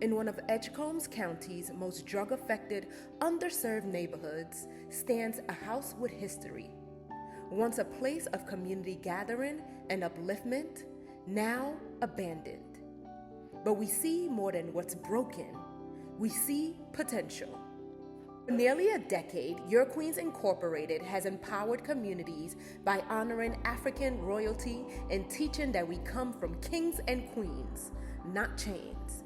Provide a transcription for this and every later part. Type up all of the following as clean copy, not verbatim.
In one of Edgecombe County's most drug-affected, underserved neighborhoods stands a house with history. Once a place of community gathering and upliftment, now abandoned. But we see more than what's broken. We see potential. For nearly a decade, Your Queens Incorporated has empowered communities by honoring African royalty and teaching that we come from kings and queens, not chains.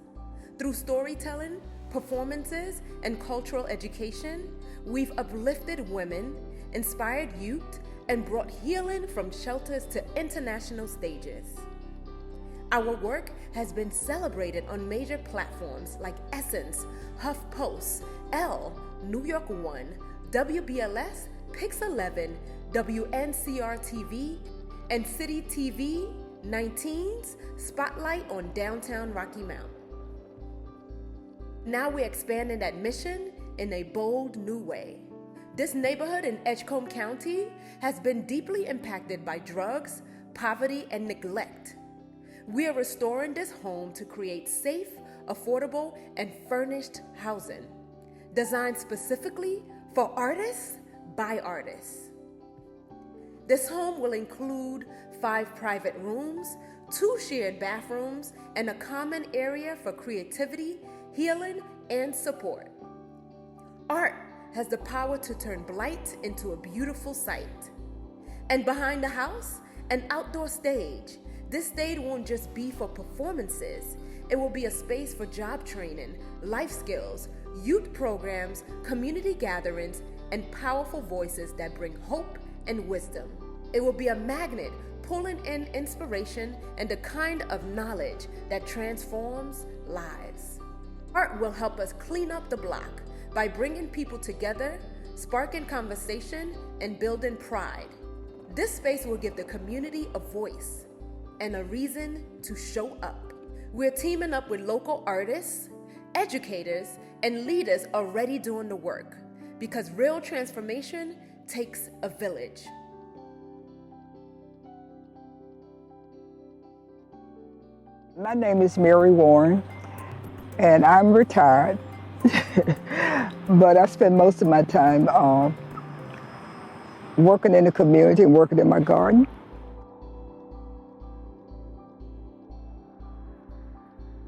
Through storytelling, performances, and cultural education, we've uplifted women, inspired youth, and brought healing from shelters to international stages. Our work has been celebrated on major platforms like Essence, HuffPost, Elle, New York One, WBLS, Pix 11, WNCR TV, and City TV 19's Spotlight on Downtown Rocky Mount. Now we're expanding that mission in a bold new way. This neighborhood in Edgecombe County has been deeply impacted by drugs, poverty, and neglect. We are restoring this home to create safe, affordable, and furnished housing, designed specifically for artists by artists. This home will include 5 private rooms, 2 shared bathrooms, and a common area for creativity, healing, and support. Art has the power to turn blight into a beautiful sight. And behind the house, an outdoor stage. This stage won't just be for performances. It will be a space for job training, life skills, youth programs, community gatherings, and powerful voices that bring hope and wisdom. It will be a magnet pulling in inspiration and the kind of knowledge that transforms lives. Art will help us clean up the block by bringing people together, sparking conversation, and building pride. This space will give the community a voice and a reason to show up. We're teaming up with local artists, educators, and leaders already doing the work, because real transformation takes a village. My name is Mary Warren, and I'm retired, but I spend most of my time working in the community and working in my garden.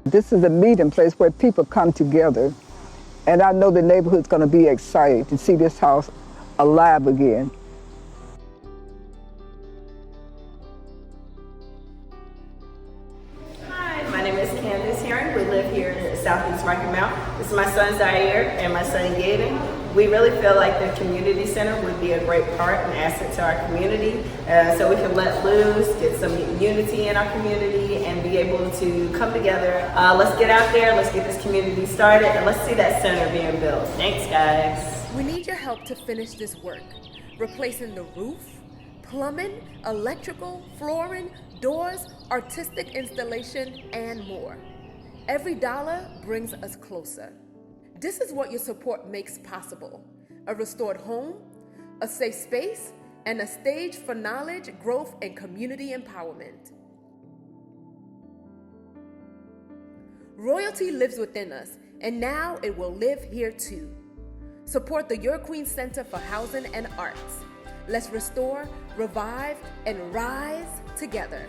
This is a meeting place where people come together, and I know the neighborhood's going to be excited to see this house alive again. Hi, my name is Candace Herring. We live here in Southeast Rocky Mount. This is my son Zaire and my son Gaden. We really feel like the community center would be a great part and asset to our community, so we can let loose, get some unity in our community, and be able to come together. Let's get out there, let's get this community started, and let's see that center being built. Thanks, guys. We need your help to finish this work, replacing the roof, plumbing, electrical, flooring, doors, artistic installation, and more. Every dollar brings us closer. This is what your support makes possible: a restored home, a safe space, and a stage for knowledge, growth, and community empowerment. Royalty lives within us, and now it will live here too. Support the Your Queens Center for Housing and Arts. Let's restore, revive, and rise together.